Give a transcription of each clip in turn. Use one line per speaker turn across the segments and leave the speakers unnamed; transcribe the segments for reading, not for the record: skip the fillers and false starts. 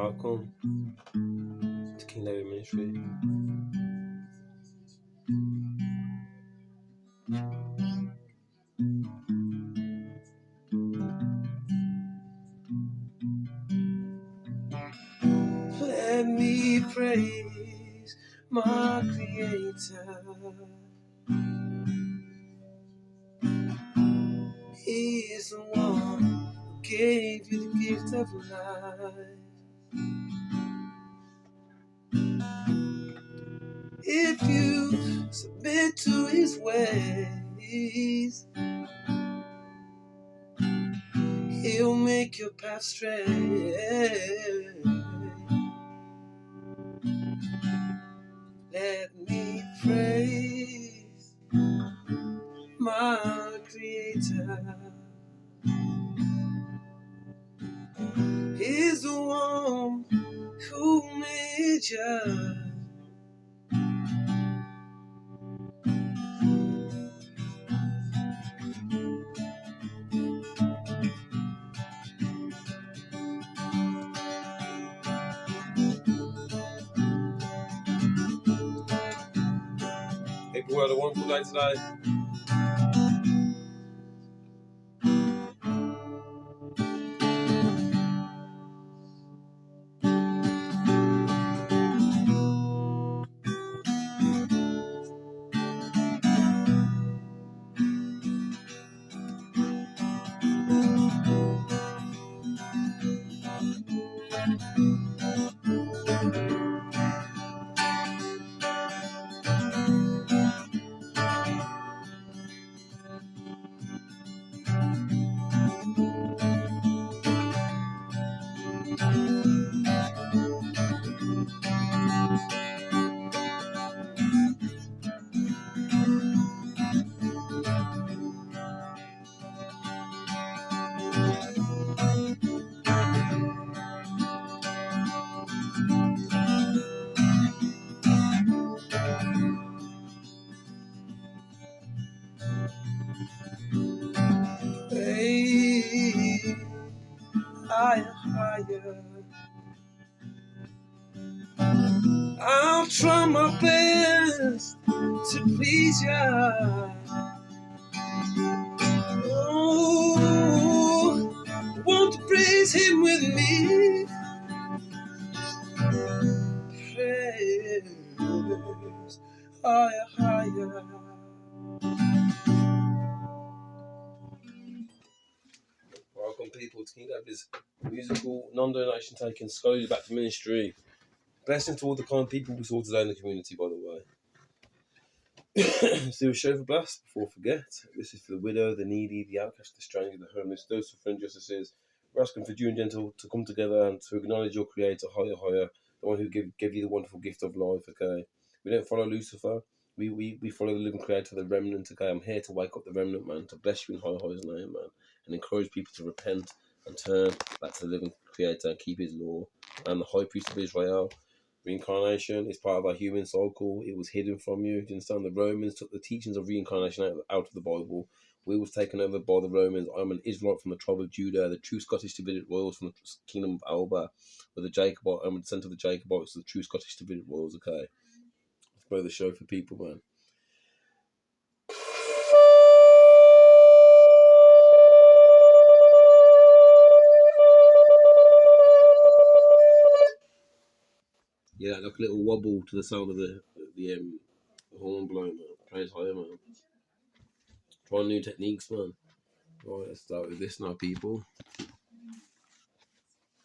Welcome to King Larry Ministry. Let me praise my Creator. He is the one who gave you the gift of life. If you submit to His ways, He'll make your path straight. Let me praise my Creator. He's the one who made you. People had a wonderful day today. Hey, higher, higher. I'll try my best to please ya. Oh, won't you praise Him with me? Praise higher, higher. Welcome people to King David's musical non-donation taking slowly back to ministry. Blessing to all the kind people we saw today in the community, by the way. Let's do a show for blast before I forget. This is for the widow, the needy, the outcast, the stranger, the homeless, those suffering injustices. We're asking for you and gentle to come together and to acknowledge your Creator, higher, higher, the one who gave you the wonderful gift of life, okay? We don't follow Lucifer. We follow the living Creator, the remnant, okay? I'm here to wake up the remnant, man, to bless you in higher, higher's name, man, and encourage people to repent and turn back to the living Creator and keep His law. And the High Priest of Israel, reincarnation is part of our human cycle. It was hidden from you. Do you understand? The Romans took the teachings of reincarnation out of the Bible. We was taken over by the Romans. I'm an Israelite from the tribe of Judah, the true Scottish Davidic royals from the kingdom of Alba. With the Jacobite, I'm a descendant of the Jacobites, the true Scottish Davidic royals. Okay, let's play the show for people, man. Yeah, like a little wobble to the sound of the horn blowing, man. Praise higher, man. Try new techniques, man. Right, let's start with this now, people.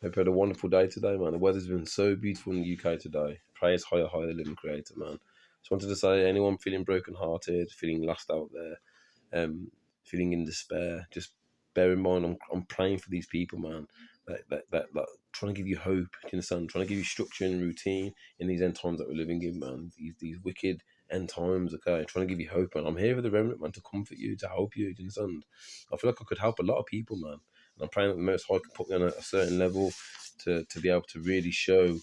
Hope you had a wonderful day today, man. The weather's been so beautiful in the UK today. Praise higher, higher, the living Creator, man. Just wanted to say, anyone feeling broken-hearted, feeling lost out there, feeling in despair, just bear in mind, I'm praying for these people, man. That trying to give you hope, you understand? Trying to give you structure and routine in these end times that we're living in, man. These wicked end times, okay? Trying to give you hope, man. I'm here with the remnant, man, to comfort you, to help you, do you understand? I feel like I could help a lot of people, man. And I'm praying that the Most High can put me on a certain level to be able to really show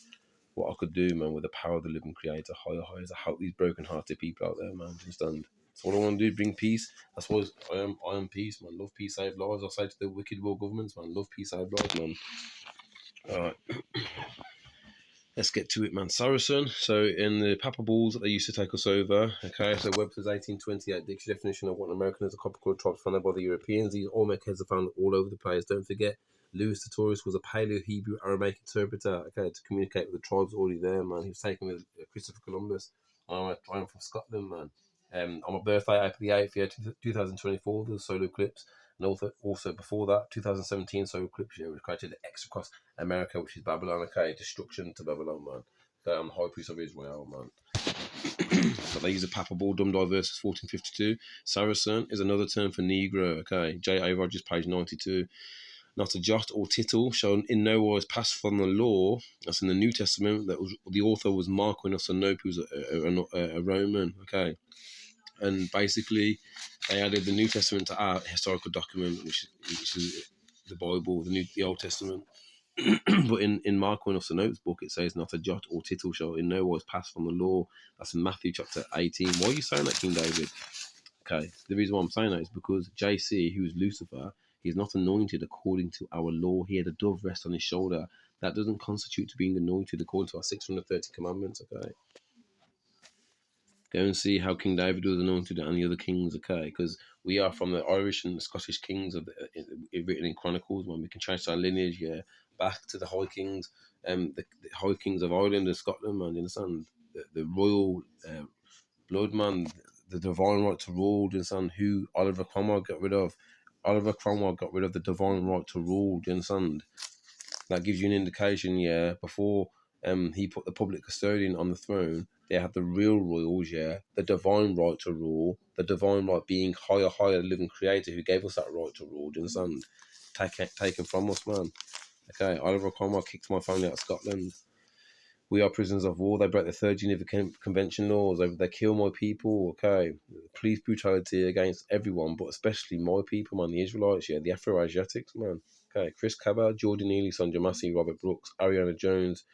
what I could do, man, with the power of the living Creator, higher, higher, to help these broken-hearted people out there, man. Do you understand? That's what I want to do, bring peace. That's what I am peace, man. Love, peace, save lives. I say to the wicked world governments, man, love, peace, save lives, man. All right. let's get to it, man. Saracen. So in the Papa Balls that they used to take us over, okay, so Webster's 1828 dictionary definition of what an American is: a tropical tribe founded by the Europeans. These Olmec heads are found all over the place. Don't forget, Louis Sertorius was a Paleo-Hebrew Aramaic interpreter, okay, to communicate with the tribes already there, man. He was taken with Christopher Columbus. I'm from Scotland, man. On my birthday, April the 8th, yeah, 2024, there's solar eclipse. And also before that, 2017 solar eclipse year, which created the X across America, which is Babylon, okay, destruction to Babylon, man. Okay, I'm the high priest of Israel, man. But they use a papal dumb verses 1452. Saracen is another term for Negro, okay. J.A. Rogers, page 92. Not a jot or tittle shall in no wise pass from the law. That's in the New Testament. That was, the author was Marquinus Anope, who was a Roman, okay. And basically, they added the New Testament to our historical document, which is the Bible, the Old Testament. But in Marquinus Anope's book, it says, "Not a jot or tittle shall in no wise pass from the law." That's in Matthew chapter 18. Why are you saying that, King David? Okay, the reason why I'm saying that is because JC, who is Lucifer, he's not anointed according to our law. He had a dove rest on his shoulder. That doesn't constitute to being anointed according to our 630 commandments, okay? Go and see how King David was anointed and the other kings, okay? Because we are from the Irish and Scottish kings of written in Chronicles. When we can trace our lineage, yeah, back to the High Kings, the High Kings of Ireland and Scotland, man. You understand the royal blood, man, the divine right to rule. You understand who Oliver Cromwell got rid of? Oliver Cromwell got rid of the divine right to rule. Do you understand? That gives you an indication, yeah. Before he put the public custodian on the throne, they had the real royals, yeah, the divine right to rule, the divine right being higher, living creator who gave us that right to rule. Do you understand? Taken from us, man. Okay, Oliver Cromwell kicked my family out of Scotland. We are prisoners of war. They break the Third Geneva Convention laws. They kill my people. Okay, police brutality against everyone, but especially my people, man. The Israelites, yeah, the Afro-Asiatics, man. Okay, Chris Cabot, Jordan Neely, Sonja Massey, Robert Brooks, Ariana Jones,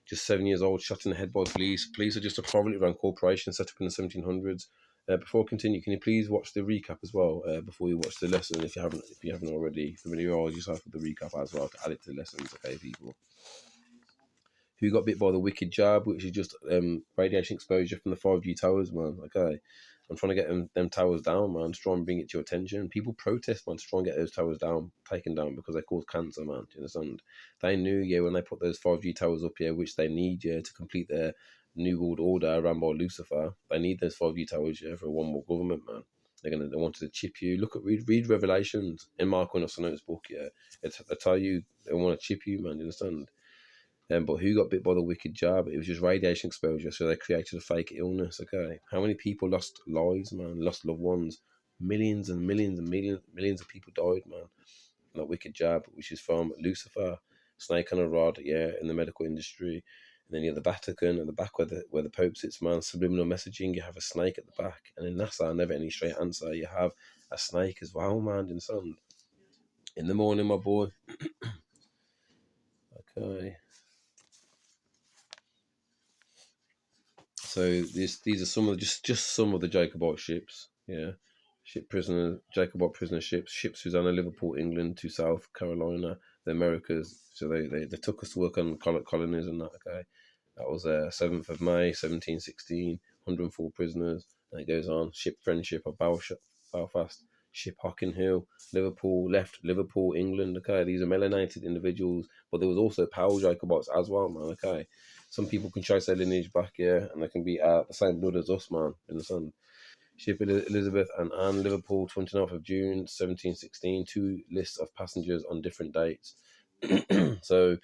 just 7 years old, shot in the head by police. Police are just a privately run corporation set up in the 1700s. Before I continue, can you please watch the recap as well before you watch the lesson? If you haven't already, familiarise yourself with the recap as well to add it to the lessons, okay, people. Who got bit by the wicked jab, which is just radiation exposure from the 5G towers, man. Okay, I'm trying to get them towers down, man. To try and bring it to your attention. People protest, man, to try and get those towers taken down because they cause cancer, man. Do you understand? They knew, yeah, when they put those 5G towers up here, which they need, yeah, to complete their New World Order run by Lucifer. They need those 5G towers, yeah, for a one world government, man. They wanted to chip you. Read Revelations in Mark Anope's book, yeah. They tell you they want to chip you, man. Do you understand? But who got bit by the wicked jab? It was just radiation exposure, so they created a fake illness, okay? How many people lost lives, man? Lost loved ones? Millions and millions and millions of people died, man. That wicked jab, which is from Lucifer, snake on a rod, yeah, in the medical industry. And then you have the Vatican at the back where the Pope sits, man. Subliminal messaging, you have a snake at the back. And in NASA, never any straight answer, you have a snake as well, man, in the sun. In the morning, my boy. Okay. So these are some of just some of the Jacobite ships. Yeah, Jacobite prisoner ships Susanna, Liverpool, England to South Carolina, the Americas. So they took us to work on colonies and that. Okay, that was 7th of May, 1716. 104 prisoners. And it goes on. Ship Friendship of Belfast. Ship Hockenhill, Liverpool, England. Okay, these are melanated individuals, but there was also Powell Jacobites as well, man. Okay, some people can trace their lineage back here, and they can be the same blood as us, man. In the sun. Ship Elizabeth and Anne, Liverpool, 29th of June, 1716. Two lists of passengers on different dates. So,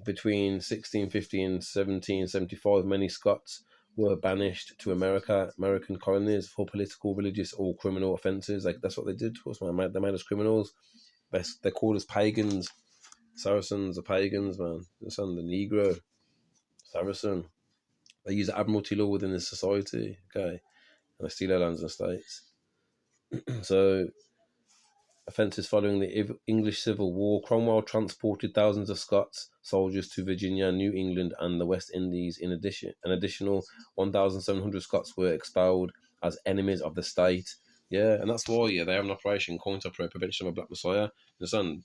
between 1650 and 1775, many Scots were banished to American colonies for political, religious, or criminal offences. Like that's what they did to us, man. They made us criminals. They called us pagans. Saracens are pagans, man. The son, the Negro, Saracen. They use admiralty law within the society, okay, and they steal our lands and estates. So, offences following the English Civil War, Cromwell transported thousands of Scots soldiers to Virginia, New England, and the West Indies. In addition, an additional 1,700 Scots were expelled as enemies of the state. Yeah, and that's why they have an operation, Coin Opera, Prevention of a Black Messiah. Understand?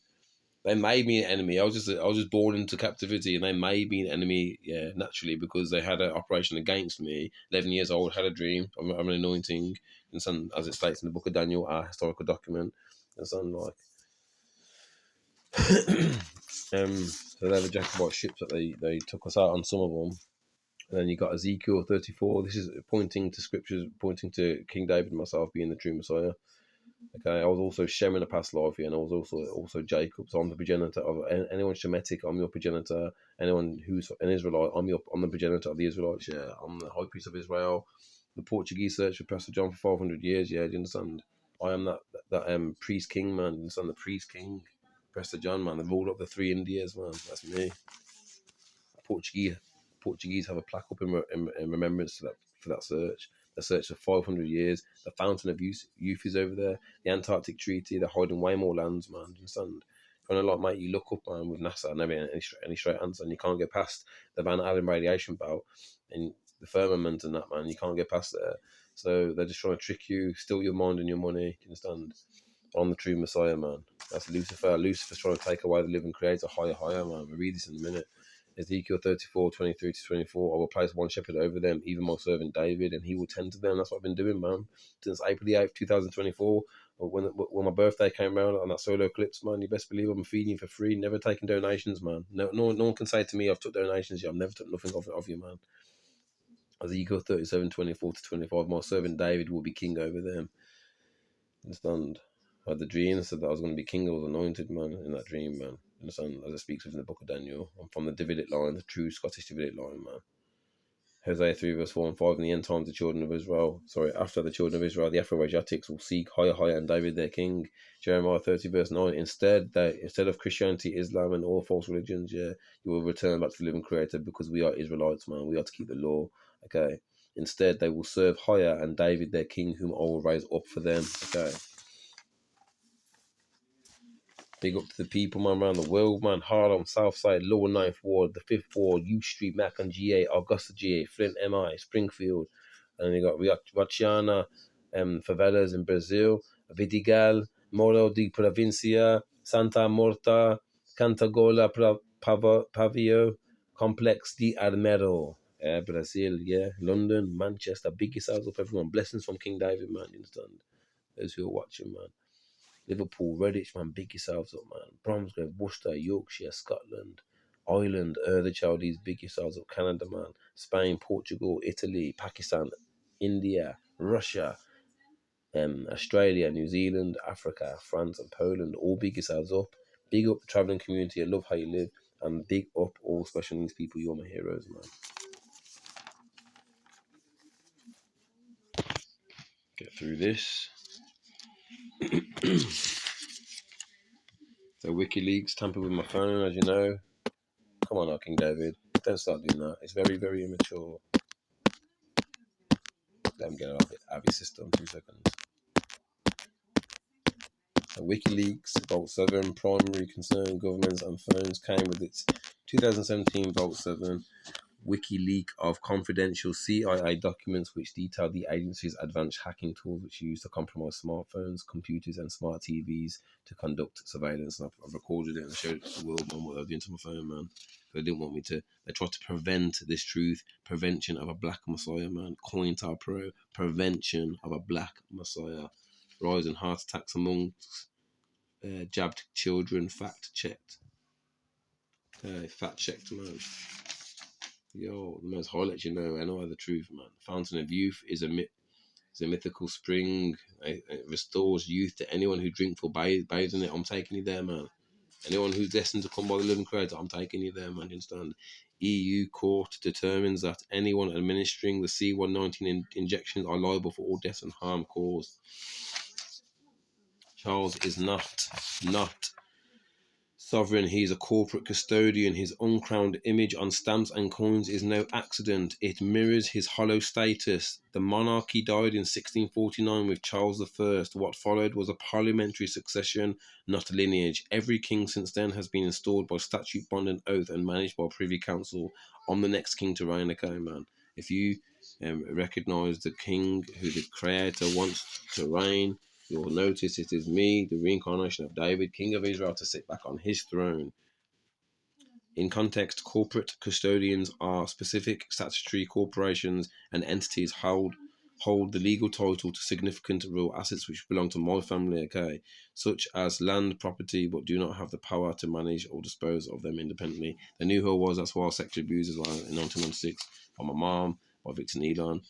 They made me an enemy. I was just born into captivity, and they made me an enemy, yeah, naturally, because they had an operation against me. 11 years old, had a dream. I'm an anointing, and some, as it states in the Book of Daniel, our historical document, and some like, so they were Jacobite ships that they took us out on some of them. And then you got Ezekiel 34. This is pointing to scriptures, pointing to King David and myself being the true Messiah. Okay, I was also Shem in a past life here, and I was also Jacob. So I'm the progenitor of anyone Shemitic. I'm your progenitor. Anyone who's an Israelite, I'm the progenitor of the Israelites. Yeah, I'm the high priest of Israel. The Portuguese searched for Pastor John for 500 years. Yeah, do you understand? I am that priest king, man. Do you understand? The priest king, Pastor John, man. They've ruled up the three Indias, man. That's me. Portuguese Portuguese have a plaque up in remembrance to that for that search. They searched for 500 years. The Fountain of Youth is over there. The Antarctic Treaty. They're hiding way more lands, man. Do you understand? Trying to like make you look up, man, with NASA and any straight answer, and you can't get past the Van Allen radiation belt and the firmament and that, man. You can't get past there. So they're just trying to trick you, steal your mind and your money. Do you understand? I'm the true Messiah, man. That's Lucifer. Lucifer's trying to take away the living creator. Higher, man. We'll read this in a minute. Ezekiel 34:23-24. I will place one shepherd over them, even my servant David, and he will tend to them. That's what I've been doing, man, since April the 8th, 2024. When my birthday came around on that solar eclipse, man, you best believe I'm feeding you for free, never taking donations, man. No one can say to me I've took donations yet. I've never took nothing of you, man. Ezekiel 37:24-25. My servant David will be king over them. Understand? I had the dream, said that I was going to be king. I was anointed, man, in that dream, man. Understand? As it speaks within the book of Daniel. I'm from the Davidic line, the true Scottish Davidic line, man. Hosea 3:4-5. In the end times, the children of Israel, after the children of Israel, the Afro-Asiatics will seek higher, and David their king. Jeremiah 30:9. Instead of Christianity, Islam, and all false religions, yeah, you will return back to the living creator, because we are Israelites, man. We are to keep the law, okay? Instead, they will serve higher, and David their king, whom I will raise up for them, okay? Big up to the people, man, around the world, man. Harlem, Southside, Lower Ninth Ward, the Fifth Ward, U Street, Macon GA, Augusta GA, Flint MI, Springfield. And we got Rachana, favelas in Brazil, Vidigal, Moro de Provincia, Santa Morta, Cantagola, Pavio, Complex de Armero. Brazil, yeah. London, Manchester, big yourselves up, everyone. Blessings from King David, man. You understand? Those who are watching, man. Liverpool, Redditch, man, big yourselves up, man. Bromsgrove, Worcester, Yorkshire, Scotland, Ireland, the Chaldees, big yourselves up. Canada, man. Spain, Portugal, Italy, Pakistan, India, Russia, Australia, New Zealand, Africa, France, and Poland. All big yourselves up. Big up the travelling community. I love how you live. And big up all special needs people. You're my heroes, man. Get through this. So WikiLeaks tampered with my phone, as you know. Come on, King David. Don't start doing that. It's very, very immature. Let me get it out of your system. 2 seconds. So WikiLeaks, Vault 7, primary concern governments and phones came with its 2017 Vault 7 WikiLeak of confidential CIA documents which detailed the agency's advanced hacking tools which used to compromise smartphones, computers, and smart TVs to conduct surveillance. And I've recorded it and showed it to the world, man, what they're doing to my phone, man. They didn't want me to. They tried to prevent this truth. Prevention of a black messiah, man. COINTELPRO. Prevention of a black messiah. Rise in heart attacks amongst jabbed children. Fact checked. Fact checked, man. Yo, the most highlights you know, I know the truth, man. Fountain of Youth is a mythical spring. It restores youth to anyone who drinks or bathes in it. I'm taking you there, man. Anyone who's destined to come by the living creator, I'm taking you there, man. You understand? EU court determines that anyone administering the C119 injections are liable for all deaths and harm caused. Charles is not sovereign. He is a corporate custodian. His uncrowned image on stamps and coins is no accident. It mirrors his hollow status. The monarchy died in 1649 with Charles I. What followed was a parliamentary succession, not a lineage. Every king since then has been installed by statute, bond, and oath, and managed by Privy Council. I'm the next king to reign, okay, man? If you recognise the king who the creator wants to reign, You'll notice it is me, the reincarnation of David, king of Israel, to sit back on his throne. In context, corporate custodians are specific statutory corporations and entities hold the legal title to significant real assets which belong to my family, okay, such as land, property, but do not have the power to manage or dispose of them independently. They knew who I was. That's why I was sexually abused as well in 1996 by my mom, by Victor Nealon,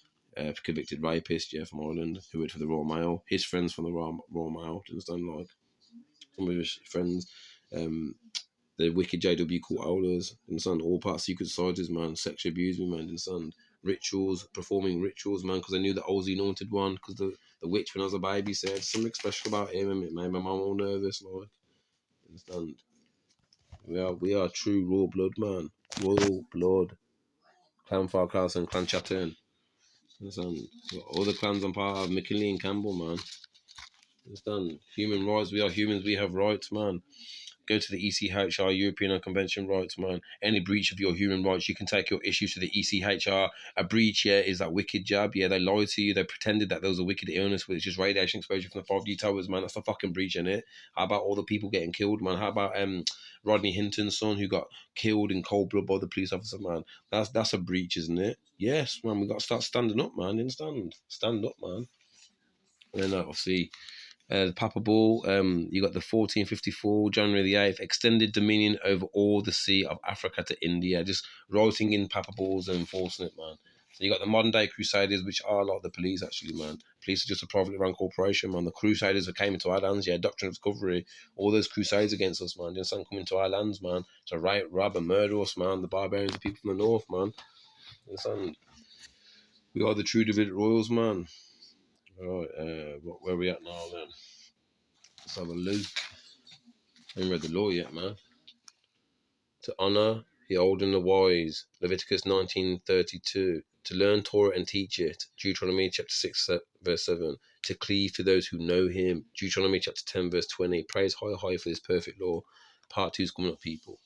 convicted rapist, yeah, from Ireland, who worked for the Royal Mail. His friends from the Royal Mail, do you understand? Like some of his friends. The wicked JW court holders, and son, all part of secret societies, man, sexually abused me, man, and son, rituals, performing rituals, man, because I knew that I was the anointed one, because the witch when I was a baby said something special about him, and it made my mum all nervous, like, understand? We are true royal blood, man, royal blood, Clan Farkas and Clan Chatton, understand? All the clans I'm part of, McKinley and Campbell, man, understand? Human rights, we are humans, we have rights, man. Go to the ECHR, European Convention Rights, man. Any breach of your human rights, you can take your issues to the ECHR. A breach, yeah, is that wicked jab. Yeah, they lied to you. They pretended that there was a wicked illness, which is radiation exposure from the 5G towers, man. That's a fucking breach, innit? How about all the people getting killed, man? How about Rodney Hinton's son who got killed in cold blood by the police officer, man? That's a breach, isn't it? Yes, man. We got to start standing up, man. You understand? Stand up, man. And then obviously the Papa Bull, you got the 1454, January the 8th, extended dominion over all the sea of Africa to India, just writing in Papa Bulls and enforcing it, man. So you got the modern day Crusaders, which are like the police, actually, man. Police are just a privately run corporation, man. The Crusaders that came into our lands, yeah, Doctrine of Discovery, all those crusades against us, man. You understand, coming to our lands, man, to rape, rob, and murder us, man. The barbarians, the people from the north, man. You understand? We are the true Davidic royals, man. All right, where are we at now, then? Let's have a look. I haven't read the law yet, man. To honor the old and the wise, Leviticus 19:32. To learn Torah and teach it, Deuteronomy chapter 6, verse 7. To cleave to those who know him, Deuteronomy chapter 10, verse 20. Praise high for this perfect law. Part 2 is coming up, people.